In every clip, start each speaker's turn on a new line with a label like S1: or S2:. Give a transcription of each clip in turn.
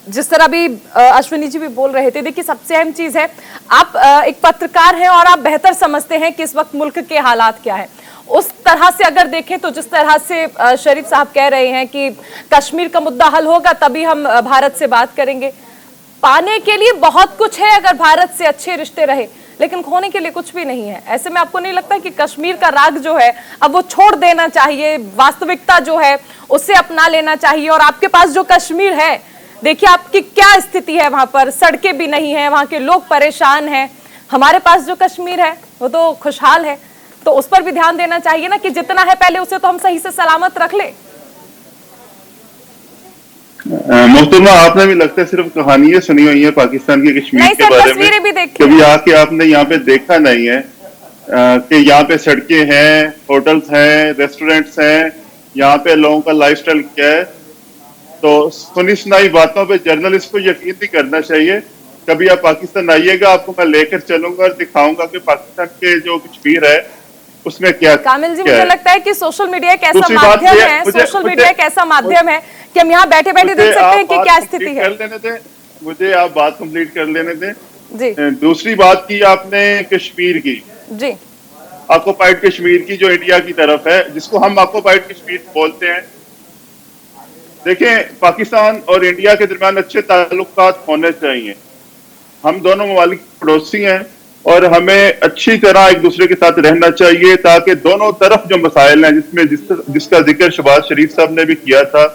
S1: जिस तरह भी अश्विनी जी भी बोल रहे थे, देखिए सबसे अहम चीज है, आप एक पत्रकार हैं और आप बेहतर समझते हैं कि इस वक्त मुल्क के हालात क्या है। उस तरह से अगर देखें तो जिस तरह से शरीफ साहब कह रहे हैं कि कश्मीर का मुद्दा हल होगा तभी हम भारत से बात करेंगे, पाने के लिए बहुत कुछ है अगर भारत से अच्छे रिश्ते रहे, लेकिन खोने के लिए कुछ भी नहीं है। ऐसे में आपको नहीं लगता कि कश्मीर का राग जो है अब वो छोड़ देना चाहिए, वास्तविकता जो है उससे अपना लेना चाहिए? और आपके पास जो कश्मीर है, देखिए आपकी क्या स्थिति है, वहां पर सड़कें भी नहीं है, वहां के लोग परेशान हैं। हमारे पास जो कश्मीर है वो तो खुशहाल है, तो उस पर भी ध्यान देना चाहिए ना कि जितना है पहले उसे तो हम सही से सलामत रख ले।
S2: मोहतरमा, आपने भी लगता है सिर्फ कहानियां सुनी हुई है पाकिस्तान के कश्मीर के बारे में,
S1: भी
S2: कभी आके आपने यहाँ पे देखा नहीं है कि यहाँ पे सड़कें हैं, होटल्स हैं, रेस्टोरेंट्स हैं, यहाँ पे लोगों का लाइफस्टाइल क्या है। तो सुनी सुनाई बातों पे जर्नलिस्ट को यकीन नहीं करना चाहिए। कभी आप पाकिस्तान आइएगा, आपको मैं लेकर चलूंगा और दिखाऊंगा कि पाकिस्तान के जो कश्मीर है उसमें क्या।
S1: कामिल जी, मुझे लगता है कि सोशल मीडिया एक ऐसा माध्यम है, सोशल मीडिया एक ऐसा माध्यम है कि हम यहाँ बैठे बैठे देख सकते हैं कि क्या स्थिति है।
S2: कर लेने थे मुझे, आप बात कंप्लीट कर लेने थे
S1: जी।
S2: दूसरी बात की आपने कश्मीर की
S1: जी,
S2: ऑक्युपाइड कश्मीर की, जो इंडिया की तरफ है, जिसको हम ऑक्युपाइड कश्मीर बोलते हैं। देखें, पाकिस्तान और इंडिया के दरमियान अच्छे ताल्लुकात होने चाहिए। हम दोनों ममालिक पड़ोसी हैं और हमें अच्छी तरह एक दूसरे के साथ रहना चाहिए ताकि दोनों तरफ जो मसाइल हैं, जिसका जिक्र शहबाज शरीफ साहब ने भी किया था,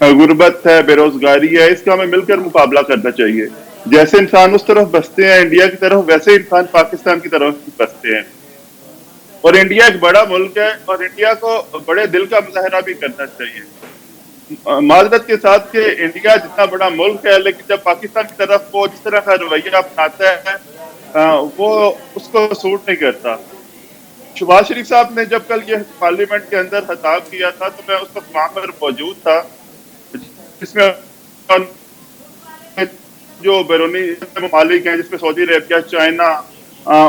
S2: गुर्बत है, बेरोजगारी है, इसका हमें मिलकर मुकाबला करना चाहिए। जैसे इंसान उस तरफ बसते हैं इंडिया की तरफ, वैसे इंसान पाकिस्तान की तरफ बसते हैं। और इंडिया एक बड़ा मुल्क है और इंडिया को बड़े दिल का मुजाहरा भी करना चाहिए। माजरत के साथ कि इंडिया जितना बड़ा मुल्क है, लेकिन जब पाकिस्तान की तरफ वो जिस तरह का रवैया अपनाता है वो उसको सूट नहीं करता। शहबाज शरीफ साहब ने जब कल ये पार्लियामेंट के अंदर खिताब किया था तो मैं उस वक्त वहां पर मौजूद था, जिसमें जो बैरूनी ममालिक हैं, जिसमें सऊदी अरेबिया, चाइना,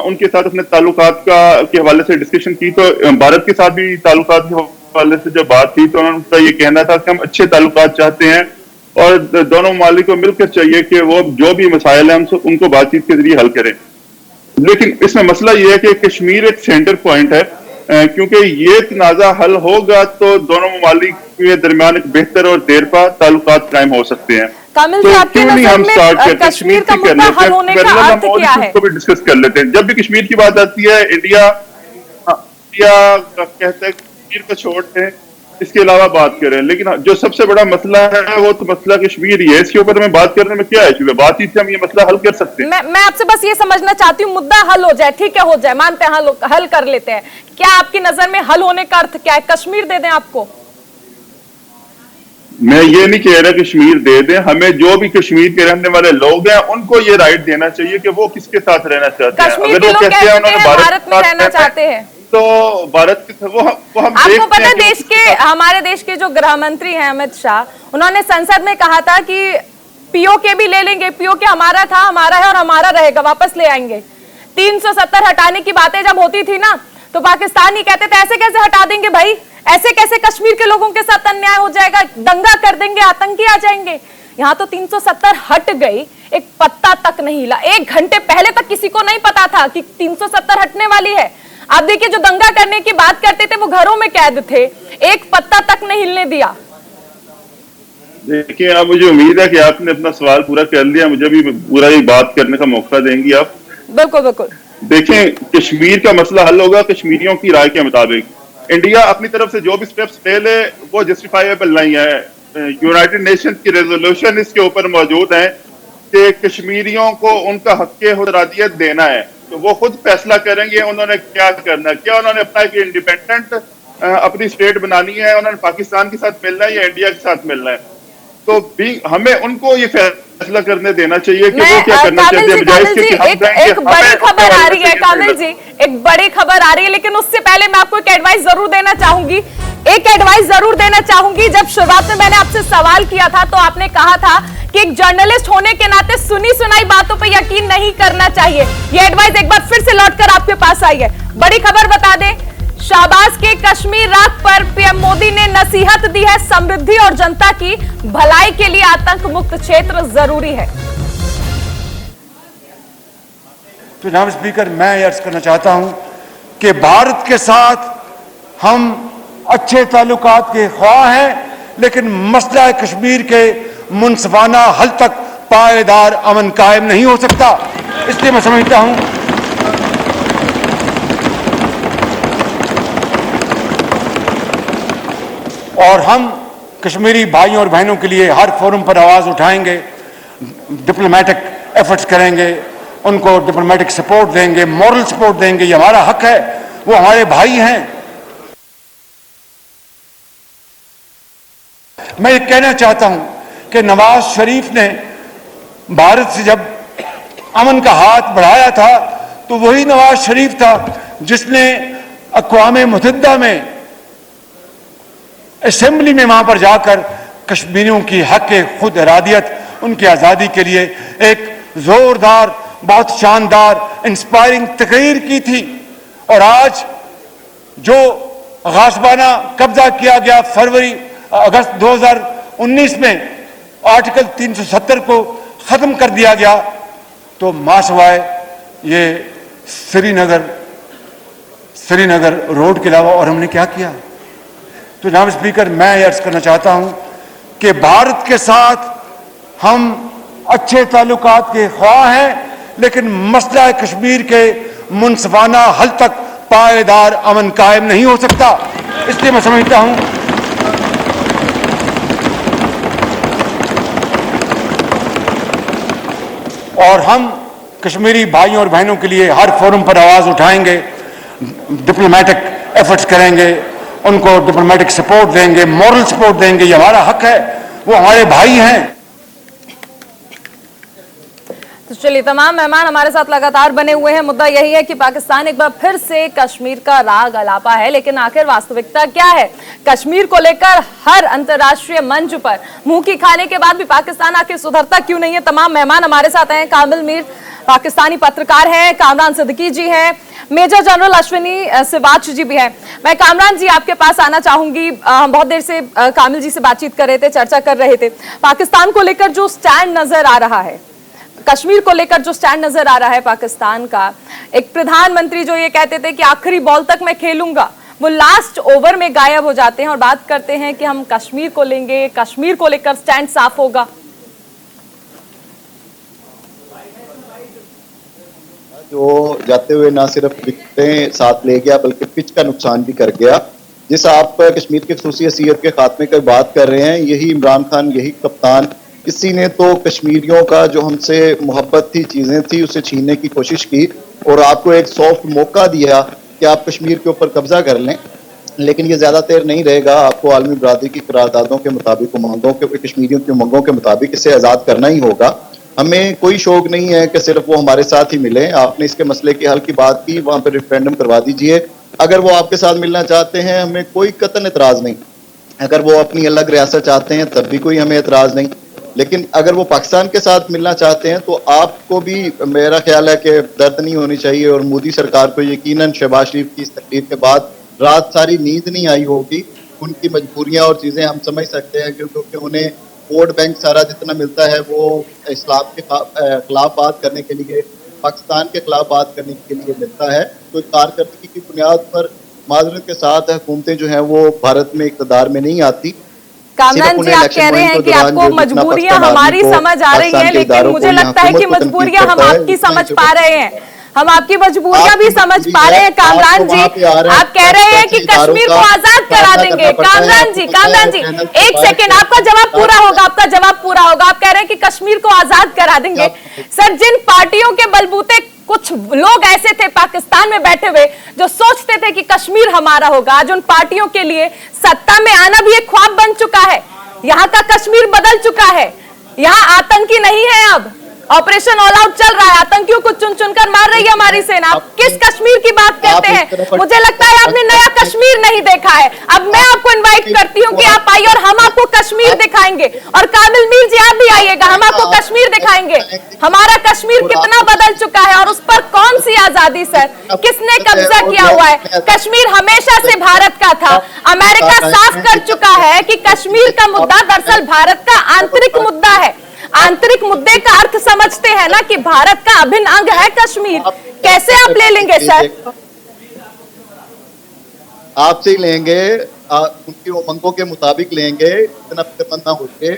S2: उनके साथ अपने ताल्लुकात के हवाले से डिस्कशन की। तो भारत के साथ भी ताल्लुकात के हवाले से जब बात की तो उनका ये कहना था कि हम अच्छे ताल्लुकात चाहते हैं और दोनों ममालिक को मिलकर चाहिए कि वो जो भी मसाइल हैं उनको बातचीत के जरिए हल करें। लेकिन इसमें मसला ये है कि कश्मीर एक सेंटर पॉइंट है, क्योंकि ये तनाज़ा हल होगा तो दोनों ममालिक के दरमियान एक बेहतर और देरपा ताल्लुकात कायम हो सकते हैं।
S1: कामिल जी, आपके नज़र में कश्मीर का मुद्दा हल होने का अर्थ क्या है?
S2: इसको भी डिस्कस कर लेते हैं। जब भी कश्मीर की बात आती है, इंडिया कहता है कश्मीर को छोड़ दें, इसके अलावा बात करें, लेकिन जो सबसे बड़ा मसला है वो तो मसला कश्मीर ही है। इसके ऊपर में बात करने में क्या है? बातचीत से हम ये मसला हल कर सकते हैं।
S1: मैं आपसे बस ये समझना चाहती हूँ, मुद्दा हल हो जाए, ठीक है, हो जाए, मानते हैं हल कर लेते हैं, क्या आपकी नजर में हल होने का अर्थ क्या है? कश्मीर दे दें आपको?
S2: मैं ये नहीं कह रहा कश्मीर दे दें, हमें जो भी कश्मीर के रहने वाले लोग हैं उनको ये राइट देना चाहिए कि वो किसके साथ रहना चाहते हैं।
S1: कश्मीर के लोग कहते हैं भारत में रहना चाहते हैं,
S2: तो भारत की वो हम
S1: आपको पता है हमारे देश के जो गृह मंत्री हैं अमित शाह, उन्होंने संसद में कहा था कि पीओके भी ले लेंगे, पीओके हमारा था, हमारा है और हमारा रहेगा, वापस ले आएंगे। 370 हटाने की बातें जब होती थी ना तो पाकिस्तान ही कहते थे ऐसे कैसे हटा देंगे भाई, ऐसे कैसे कश्मीर के लोगों के साथ अन्याय हो जाएगा, दंगा कर देंगे, आतंकी आ जाएंगे। यहाँ तो 370 हट गई, एक पत्ता तक नहीं हिला। 1 घंटे पहले तक किसी को नहीं पता था कि 370 हटने वाली है। आप देखिए, जो दंगा करने की बात करते थे वो घरों में कैद थे, एक पत्ता तक नहीं हिलने दिया।
S2: देखिए, अब मुझे उम्मीद है कि आपने अपना सवाल पूरा कर लिया, मुझे भी पूरा ही बात करने का मौका देंगी आप?
S1: बिल्कुल बिल्कुल।
S2: देखें, कश्मीर का मसला हल होगा कश्मीरियों की राय के मुताबिक। इंडिया अपनी तरफ से जो भी स्टेप्स ले ले वो जस्टिफाइबल नहीं है। यूनाइटेड नेशन की रेजोल्यूशन इसके ऊपर मौजूद है कि कश्मीरियों को उनका हक़ खुदरादियत देना है, तो वो खुद फैसला करेंगे उन्होंने क्या करना है। क्या उन्होंने अपना एक इंडिपेंडेंट अपनी स्टेट बनानी है, उन्होंने पाकिस्तान के साथ मिलना है या इंडिया के साथ मिलना है, तो भी हमें उनको ये फैसला करने देना चाहिए कि वो क्या करना चाहते हैं।
S1: एक बड़ी खबर आ रही है कामिल जी, एक बड़ी खबर आ रही है, लेकिन उससे पहले मैं आपको एक एडवाइस जरूर देना चाहूंगी, जब शुरुआत में मैंने आपसे सवाल किया था तो आपने कहा था कि एक जर्नलिस्ट होने के नाते सुनी सुनाई बातों पर यकीन नहीं करना चाहिए। ये एडवाइस एक बार फिर से लौटकर आपके पास आई है। बड़ी खबर बता दें, शाहबाज के कश्मीर राग पर पीएम मोदी ने नसीहत दी है, समृद्धि और जनता की भलाई के लिए आतंक मुक्त क्षेत्र जरूरी है।
S3: तो जनाब स्पीकर, मैं अर्ज करना चाहता हूं कि भारत के साथ हम अच्छे ताल्लुकात के ख्वाह हैं, लेकिन मसला कश्मीर के मुनसिफाना हल तक पायदार अमन कायम नहीं हो सकता। इसलिए मैं समझता हूं और हम कश्मीरी भाइयों और बहनों के लिए हर फोरम पर आवाज उठाएंगे, डिप्लोमेटिक एफर्ट्स करेंगे, उनको डिप्लोमेटिक सपोर्ट देंगे, मॉरल सपोर्ट देंगे। ये हमारा हक है, वो हमारे भाई हैं। मैं ये कहना चाहता हूं कि नवाज शरीफ ने भारत से जब अमन का हाथ बढ़ाया था तो वही नवाज शरीफ था जिसने अक़वाम मुत्तहिदा में असेंबली में वहां पर जाकर कश्मीरियों की हक खुद इरादियत, उनकी आज़ादी के लिए एक जोरदार, बहुत शानदार, इंस्पायरिंग तकरीर की थी। और आज जो गासबाना कब्जा किया गया अगस्त 2019 में आर्टिकल 370 को खत्म कर दिया गया, तो मासवाए ये श्रीनगर रोड के अलावा और हमने क्या किया? तो जनाब स्पीकर, मैं अर्ज करना चाहता हूं कि भारत के साथ हम अच्छे ताल्लुकात के ख्वाह हैं, लेकिन मसला कश्मीर के मुनसिफाना हल तक पायदार अमन कायम नहीं हो सकता। इसलिए मैं समझता हूं और हम कश्मीरी भाइयों और बहनों के लिए हर फोरम पर आवाज उठाएंगे, डिप्लोमेटिक एफर्ट्स करेंगे, उनको डिप्लोमेटिक सपोर्ट देंगे, मॉरल सपोर्ट देंगे। ये हमारा हक है, वो हमारे भाई हैं।
S1: तो चलिए, तमाम मेहमान हमारे साथ लगातार बने हुए हैं। मुद्दा यही है कि पाकिस्तान एक बार फिर से कश्मीर का राग अलापा है, लेकिन आखिर वास्तविकता क्या है? कश्मीर को लेकर हर अंतर्राष्ट्रीय मंच पर मुंह की खाने के बाद भी पाकिस्तान आखिर सुधरता क्यों नहीं है? तमाम मेहमान हमारे साथ हैं। कामिल मीर पाकिस्तानी पत्रकार हैं, कामरान सिद्दीकी जी हैं, मेजर जनरल अश्विनी सिवाच जी भी हैं। मैं कामरान जी आपके पास आना चाहूंगी। हम बहुत देर से कामिल जी से बातचीत कर रहे थे, चर्चा कर रहे थे। पाकिस्तान को लेकर जो स्टैंड नजर आ रहा है, कश्मीर को लेकर जो स्टैंड नजर आ रहा है पाकिस्तान का, एक प्रधानमंत्री जो ये कहते थे कि आखिरी बॉल तक मैं खेलूंगा, वो लास्ट ओवर में गायब हो जाते हैं और बात करते हैं कि हम कश्मीर को लेंगे, कश्मीर को लेकर स्टैंड साफ होगा।
S4: जो जाते हुए ना सिर्फ विकेटें साथ ले गया बल्कि पिच का नुकसान भी कर गया। जिस आप कश्मीर की खसूसी हैसियत के खात्मे की बात कर रहे हैं, यही इमरान खान, यही कप्तान, किसी ने तो कश्मीरियों का जो हमसे मोहब्बत थी, चीजें थी, उसे छीनने की कोशिश की और आपको एक सॉफ्ट मौका दिया कि आप कश्मीर के ऊपर कब्जा कर लें। लेकिन ये ज्यादा देर नहीं रहेगा। आपको आलमी बरादरी की करारदादों के मुताबिक, उमंगों के, कश्मीरियों की उमंगों के मुताबिक इसे आज़ाद करना ही होगा। हमें कोई शौक नहीं है कि सिर्फ वो हमारे साथ ही मिले। आपने इसके मसले के हल की बात की, वहां पर रेफरेंडम करवा दीजिए। अगर वो आपके साथ मिलना चाहते हैं, हमें कोई कतन एतराज नहीं। अगर वो अपनी अलग रियासत चाहते हैं, तब भी कोई हमें एतराज नहीं। लेकिन अगर वो पाकिस्तान के साथ मिलना चाहते हैं तो आपको भी, मेरा ख्याल है कि दर्द नहीं होनी चाहिए। और मोदी सरकार को यकीनन शहबाज शरीफ की इस तकरीर के बाद रात सारी नींद नहीं आई होगी। उनकी मजबूरियां और चीजें हम समझ सकते हैं, क्योंकि उन्हें वोट बैंक सारा जितना मिलता है वो इस्लाम के खिलाफ बात करने के लिए, पाकिस्तान के खिलाफ बात करने के लिए मिलता है। तो कारकर्दगी की बुनियाद पर माजरत के साथ हुकूमतें जो हैं वो भारत में इकतदार में नहीं आती।
S1: कामरान जी, आप कह रहे हैं कि आपको मजबूरियां हमारी समझ आ रही हैं, लेकिन मुझे लगता है कि मजबूरियां हम आपकी समझ पा रहे हैं। हम आपकी मजबूरियां भी समझ पा रहे हैं। कामरान जी, आप कह रहे हैं कि कश्मीर को आजाद करा देंगे। कामरान जी, एक सेकेंड, आपका जवाब पूरा होगा, आपका जवाब पूरा होगा। आप कह रहे हैं कि कश्मीर को आजाद करा देंगे। सर, जिन पार्टियों के बलबूते कुछ लोग ऐसे थे पाकिस्तान में बैठे हुए जो सोचते थे कि कश्मीर हमारा होगा, आज उन पार्टियों के लिए सत्ता में आना भी एक ख्वाब बन चुका है। यहाँ का कश्मीर बदल चुका है। यहाँ आतंकी नहीं है, अब ऑपरेशन ऑल आउट चल रहा है। आतंकियों को चुन चुनकर मार रही है हमारी सेना। आप किस कश्मीर की बात करते हैं? मुझे लगता है आपने नया कश्मीर नहीं देखा है। अब मैं आपको इनवाइट करती हूँ कि आप आइए और हम आपको कश्मीर दिखाएंगे। और कामिल मीर जी, आप भी आइएगा, हम आपको कश्मीर दिखाएंगे हमारा कश्मीर कितना बदल चुका है और उस पर कौन सी आजादी सर, किसने कब्जा किया हुआ है? कश्मीर हमेशा से भारत का था। अमेरिका साफ कर चुका है कि कश्मीर का मुद्दा दरअसल भारत का आंतरिक मुद्दा है। आंतरिक मुद्दे का अर्थ समझते हैं ना कि भारत का अभिन्न अंग है कश्मीर। कैसे आप ले लेंगे सर?
S4: आपसे ही लेंगे, उनकी उमंगों के मुताबिक लेंगे, इतना फिक्रमंद ना होके।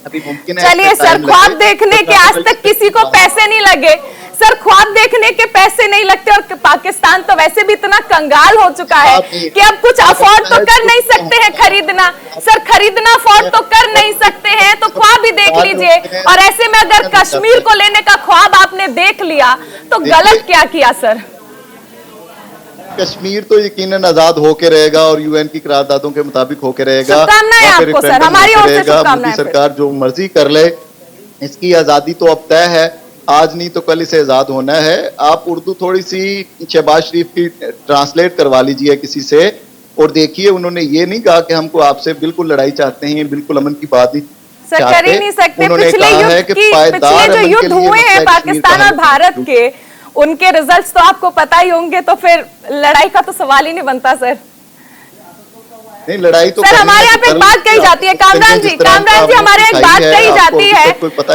S4: अभी मुमकिन है।
S1: चलिए सर, ख्वाब देखने के आज तक किसी को पैसे नहीं लगे सर, ख्वाब देखने के पैसे नहीं लगते और पाकिस्तान तो वैसे भी इतना कंगाल हो चुका है कि अब कुछ अफोर्ड तो कर नहीं सकते हैं खरीदना। सर खरीदना अफोर्ड तो कर नहीं सकते हैं, तो ख्वाब ही देख लीजिए। और ऐसे में अगर कश्मीर को लेने का ख्वाब आपने देख लिया तो गलत क्या किया सर?
S4: कश्मीर तो यकीनन आजाद होके रहेगा और यूएन की करारदादों के मुताबिक होके रहेगा।
S1: शुभकामनाएं आपको सर, हमारी ओर से शुभकामनाएं।
S4: मोदी सरकार जो मर्जी कर ले, इसकी आजादी तो अब तय है, आज नहीं तो कल इसे आजाद होना है। आप उर्दू थोड़ी सी शहबाज शरीफ की ट्रांसलेट करवा लीजिए किसी से और देखिए, उन्होंने ये नहीं कहा कि हमको आपसे बिल्कुल लड़ाई चाहते हैं, बिल्कुल अमन की बात ही
S1: सर कर ही नहीं सकते। पिछले जो युद्ध हुए हैं पाकिस्तान और भारत के, उनके रिजल्ट्स तो आपको पता ही होंगे, तो फिर लड़ाई का तो सवाल ही नहीं बनता सर।
S4: नहीं, लड़ाई तो
S1: सर हमारे यहाँ पे एक बात कही जाती है कामरान जी, हमारे यहाँ एक बात कही जाती है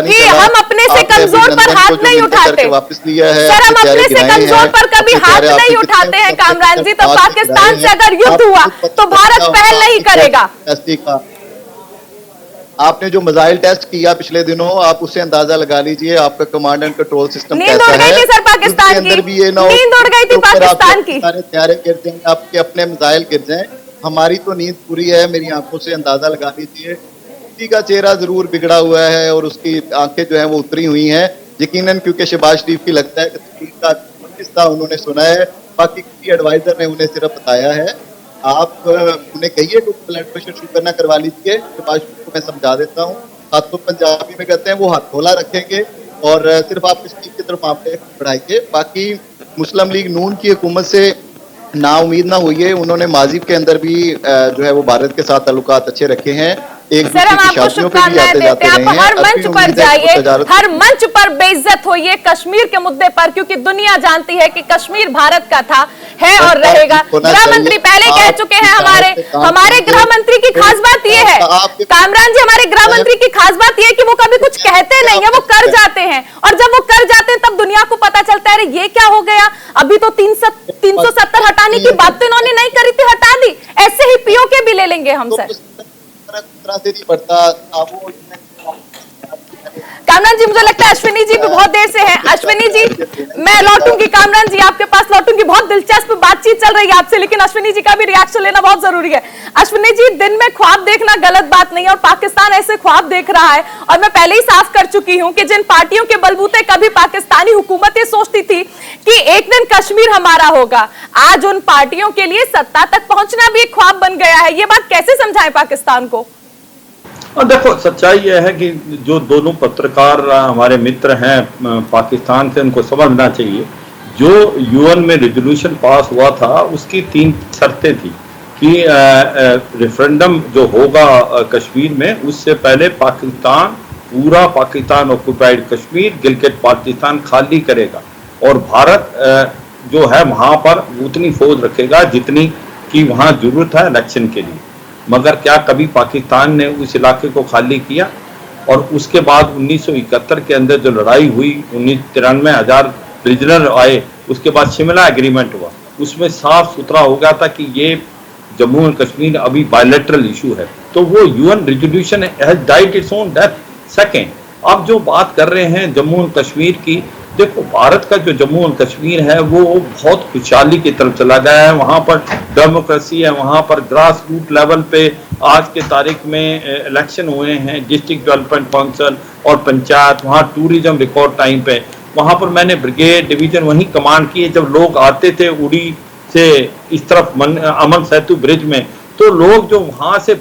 S1: कि हम अपने से कमजोर पर हाथ नहीं उठाते। सर हम अपने से कमजोर पर कभी हाथ नहीं उठाते हैं कामरान जी। तो पाकिस्तान से अगर युद्ध हुआ तो भारत पहल नहीं करेगा।
S4: आपने जो मिसाइल टेस्ट किया पिछले दिनों, आप उससे अंदाजा लगा लीजिए आपका कमांड एंड कंट्रोल सिस्टम
S1: नींद उड़ गई थी सर पाकिस्तान की, नींद उड़ गई थी पाकिस्तान की।
S4: सारे हथियारे गिर जाएंगे, आपके अपने मिसाइल गिर जाएं, हमारी तो नींद पूरी है। मेरी आंखों से अंदाजा लगा लीजिए। किसी का चेहरा जरूर बिगड़ा हुआ है और उसकी आंखें जो है वो उतरी हुई हैं यकीनन, क्योंकि शहबाज शरीफ की लगता है कि का किस्सा उन्होंने सुना है, बाकी किसी एडवाइजर ने उन्हें सिर्फ बताया है। आप उन्हें कहिए कि ब्लड प्रेशर शुगर ना करवा लीजिए, शहबाज शरीफ को मैं समझा देता हूँ। हाथ तो पंजाबी में कहते हैं, वो हाथ खोला रखेंगे और सिर्फ आप कश्मीर की तरफ मामले बढ़ाइए। बाकी मुस्लिम लीग नून की हुकूमत से ना उम्मीद ना हुई है। उन्होंने माजी के अंदर भी जो है वो भारत के साथ ताल्लुकात अच्छे रखे हैं। एक
S1: सर हम आपको शुभकामनाएं देते हैं। आप हर मंच पर जाइए, हर मंच पर बेइज्जत होइए कश्मीर के मुद्दे पर, क्योंकि दुनिया जानती है कि कश्मीर भारत का था, है और रहेगा। गृह मंत्री पहले कह चुके हैं। हमारे गृह मंत्री की खास बात यह है कामरान जी, हमारे गृह मंत्री की खास बात यह है कि वो कभी कुछ कहते नहीं है, वो कर जाते हैं। और जब वो कर जाते हैं तब दुनिया को पता चलता है अरे ये क्या हो गया, अभी तो 370 हटाने की बात तो इन्होंने नहीं करी थी, हटा दी। ऐसे ही पीओके भी ले लेंगे हम सर।
S4: से नहीं पड़ता आप
S1: कामरान जी, मुझे लगता है अश्विनी जी भी बहुत देर से हैं। अश्विनी जी मैं लौटूंगी, कामरान जी आपके पास लौटूंगी। बहुत दिलचस्प बातचीत चल रही है आपसे, लेकिन अश्विनी जी का भी रिएक्शन लेना बहुत जरूरी है। अश्विनी जी, दिन में ख्वाब देखना गलत बात नहीं है और पाकिस्तान ऐसे ख्वाब देख रहा है। और मैं पहले ही साफ कर चुकी हूं कि जिन पार्टियों के बलबूते कभी पाकिस्तानी हुकूमतें सोचती थी कि एक दिन कश्मीर हमारा होगा, आज उन पार्टियों के लिए सत्ता तक पहुंचना भी एक ख्वाब बन गया है। ये बात कैसे समझाएं पाकिस्तान को?
S5: और देखो, सच्चाई यह है कि जो दोनों पत्रकार हमारे मित्र हैं पाकिस्तान से, उनको समझना चाहिए जो यूएन में रेजोल्यूशन पास हुआ था उसकी 3 शर्तें थी कि रेफरेंडम जो होगा कश्मीर में, उससे पहले पाकिस्तान, पूरा पाकिस्तान ऑक्युपाइड कश्मीर, गिलगित बाल्टिस्तान खाली करेगा और भारत जो है वहाँ पर उतनी फौज रखेगा जितनी की वहाँ जरूरत है इलेक्शन के लिए। मगर क्या कभी पाकिस्तान ने उस इलाके को खाली किया? और उसके बाद 1971 के अंदर जो लड़ाई हुई, 93,000 प्रिजनर आए, उसके बाद शिमला एग्रीमेंट हुआ, उसमें साफ सुथरा हो गया था कि ये जम्मू एंड कश्मीर अभी बायलैटरल इशू है, तो वो UN resolution has died its own death. Second, अब जो बात कर रहे हैं जम्मू एंड कश्मीर की, देखो भारत का जो जम्मू एंड कश्मीर है वो बहुत खुशहाली की तरफ चला गया है। वहाँ पर डेमोक्रेसी है, वहाँ पर ग्रास रूट लेवल पे आज के तारीख में इलेक्शन हुए हैं, डिस्ट्रिक्ट डेवलपमेंट काउंसिल और पंचायत, वहाँ टूरिज्म रिकॉर्ड टाइम पे। वहाँ पर मैंने ब्रिगेड डिवीजन वहीं कमांड की है। जब लोग आते थे उड़ी से इस तरफ अमन सेतु ब्रिज में, तो लोग जो वहाँ से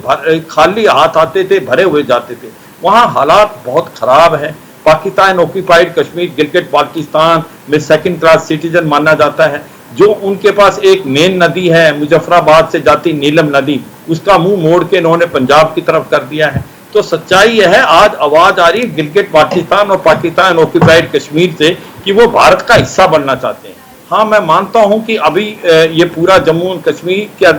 S5: खाली हाथ आते थे, भरे हुए जाते थे। वहाँ हालात बहुत खराब है। पाकिस्तान ऑक्युपाइड कश्मीर, गिलगित बाल्टिस्तान में सेकंड क्लास सिटीजन माना जाता है। जो उनके पास एक मेन नदी है मुजफ्फराबाद से जाती नीलम नदी, उसका मुंह मोड़ के इन्होंने पंजाब की तरफ कर दिया है। तो सच्चाई यह है, आज आवाज आ रही है गिलगिट बाल्टिस्तान और पाकिस्तान ऑक्यूपाइड कश्मीर से कि वो भारत का हिस्सा बनना चाहते हैं। हाँ, मैं मानता हूं कि अभी ये पूरा जम्मू और कश्मीर का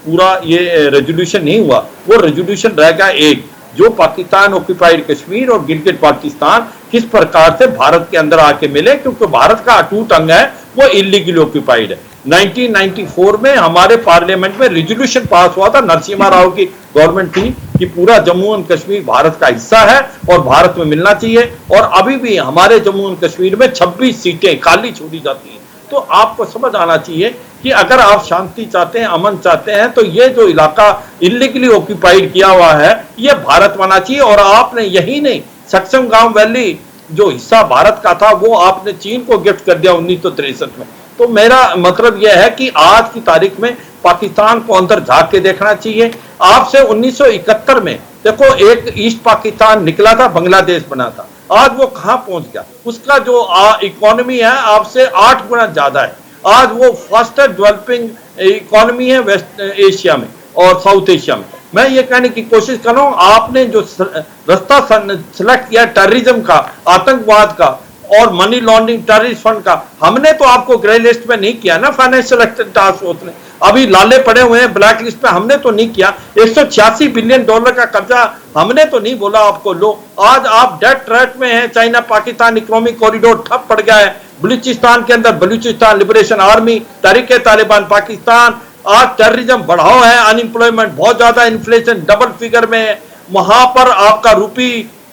S5: पूरा ये रेजोल्यूशन नहीं हुआ, वो रेजोल्यूशन रहेगा एक, जो पाकिस्तान ऑक्यूपाइड कश्मीर और गिलगिट बाल्टिस्तान किस प्रकार से भारत के अंदर आके मिले, क्योंकि भारत का अटूट अंग है, वो इलीगली ऑक्यूपाइड है। 1994 में हमारे पार्लियामेंट में रेजोल्यूशन पास हुआ था, नरसिम्हा राव की गवर्नमेंट थी, कि पूरा जम्मू एंड कश्मीर भारत का हिस्सा है और भारत में मिलना चाहिए। और अभी भी हमारे जम्मू एंड कश्मीर में 26 सीटें खाली छोड़ी जाती हैं। तो आपको समझ आना चाहिए कि अगर आप शांति चाहते हैं, अमन चाहते हैं, तो ये जो इलाका इलीगली ऑक्यूपाइड किया हुआ है, ये भारत मानना चाहिए। और आपने यही नहीं, सक्सम गांव वैली जो हिस्सा भारत का था, वो आपने चीन को गिफ्ट कर दिया 1963 में। तो मेरा मतलब यह है कि आज की तारीख में पाकिस्तान को अंदर झांक के देखना चाहिए। आपसे 1971 में देखो, एक ईस्ट पाकिस्तान निकला था, बांग्लादेश बना था, आज वो कहां पहुंच गया? उसका जो इकोनॉमी है आपसे 8 गुना ज्यादा है। आज वो फास्टर डेवलपिंग इकोनॉमी है वेस्ट एशिया में और साउथ एशिया में। मैं ये कहने की कोशिश कर रहा हूं, आपने जो रास्ता सिलेक्ट किया टेररिज्म का, आतंकवाद का और मनी लॉन्ड्रिंग टेररिस्ट फंड का, हमने तो आपको ग्रे लिस्ट में नहीं किया ना, फाइनेंशियल एक्शन टास्क फोर्स ने। अभी लाले पड़े हुए हैं ब्लैक लिस्ट पे, हमने तो नहीं किया। 186 बिलियन डॉलर का कर्जा हमने तो नहीं बोला आपको लो। आज आप डेट ट्रैप में हैं, चाइना पाकिस्तान इकोनॉमिक कॉरिडोर ठप पड़ गया है। बलूचिस्तान के अंदर बलूचिस्तान लिबरेशन आर्मी, तहरीके तालिबान पाकिस्तान, आज टेररिज्म बढ़ाओ है, अनएम्प्लॉयमेंट बहुत ज्यादा, इन्फ्लेशन डबल फिगर में है। वहां पर आपका रूपी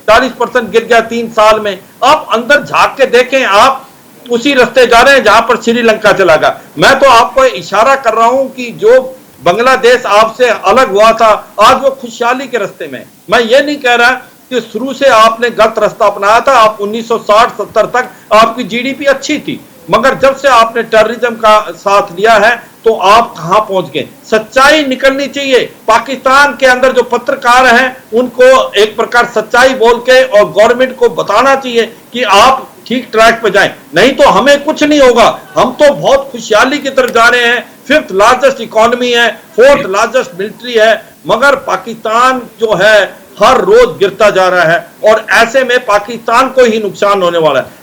S5: 40% गिर गया 3 साल में। आप अंदर झांक के देखें, आप उसी रास्ते जा रहे हैं जहां पर श्रीलंका चला गया। मैं तो आपको इशारा कर रहा हूं कि जो बांग्लादेश आपसे अलग हुआ था, आज वो खुशहाली के रास्ते में। मैं ये नहीं कह रहा कि शुरू से आपने गलत रास्ता अपनाया था। आप 1960-70 तक आपकी जीडीपी अच्छी थी, मगर जब से आपने टेररिज्म का साथ लिया है तो आप कहां पहुंच गए? सच्चाई निकलनी चाहिए। पाकिस्तान के अंदर जो पत्रकार हैं, उनको एक प्रकार सच्चाई बोल के और गवर्नमेंट को बताना चाहिए कि आप ठीक ट्रैक पे जाएं, नहीं तो हमें कुछ नहीं होगा। हम तो बहुत खुशहाली की तरफ जा रहे हैं, 5th लार्जेस्ट इकोनॉमी है, 4th लार्जेस्ट मिलिट्री है, मगर पाकिस्तान जो है हर रोज गिरता जा रहा है और ऐसे में पाकिस्तान को ही नुकसान होने वाला है।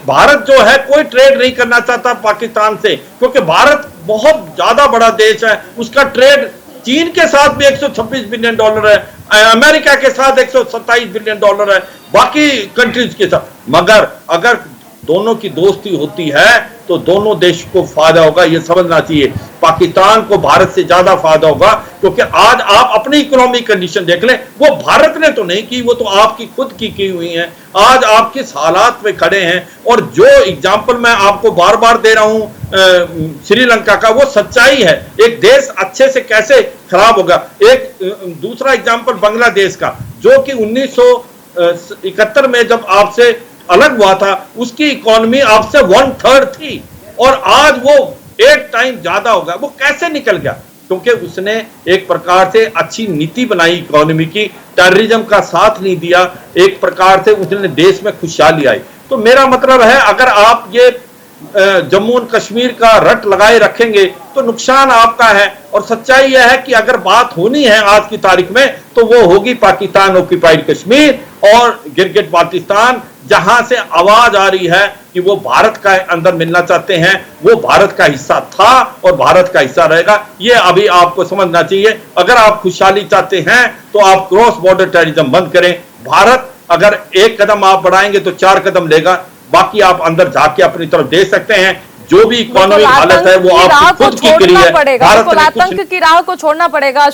S5: भारत जो है कोई ट्रेड नहीं करना चाहता पाकिस्तान से, क्योंकि भारत बहुत ज्यादा बड़ा देश है। उसका ट्रेड चीन के साथ भी 126 बिलियन डॉलर है, अमेरिका के साथ 127 बिलियन डॉलर है, बाकी कंट्रीज के साथ। मगर अगर दोनों की दोस्ती होती है तो दोनों देश को फायदा होगा, यह समझना चाहिए। पाकिस्तान को भारत से ज्यादा फायदा होगा, क्योंकि आज आप अपनी इकोनॉमिक कंडीशन देख लें, वो भारत ने तो नहीं की, वो तो आपकी खुद की हुई है। आज आप किस हालात में खड़े हैं, और जो एग्जाम्पल मैं आपको बार बार दे रहा हूं श्रीलंका का, वो सच्चाई है। एक देश अच्छे से कैसे खराब होगा। एक दूसरा एग्जाम्पल बांग्लादेश का, जो कि 1971 में जब आपसे अलग हुआ था, उसकी इकोनॉमी आपसे 1/3 थी और आज वो 8 टाइम ज्यादा हो गया। वो कैसे निकल गया? क्योंकि उसने एक प्रकार से अच्छी नीति बनाई इकोनॉमी की, टेररिज्म का साथ नहीं दिया, एक प्रकार से उसने देश में खुशहाली आई। तो मेरा मतलब है, अगर आप ये जम्मू और कश्मीर का रट लगाए रखेंगे तो नुकसान आपका है। और सच्चाई यह है कि अगर बात होनी है आज की तारीख में, तो वो होगी पाकिस्तान ऑक्यूपाइड कश्मीर और गिलगिट बाल्टिस्तान, जहां से आवाज आ रही है कि वो भारत का अंदर मिलना चाहते हैं, वो भारत का हिस्सा था और भारत का हिस्सा रहेगा। ये अभी आपको समझना चाहिए। अगर आप खुशहाली चाहते हैं तो आप क्रॉस बॉर्डर टेररिज्म बंद करें। भारत अगर 1 कदम आप बढ़ाएंगे तो 4 कदम लेगा। बाकी आप अंदर जाके अपनी तरफ दे सकते हैं। जो भी इकोनॉमिक हालत है वो आपकी खुद की करी है।
S1: आतंक की राह को छोड़ना पड़ेगा।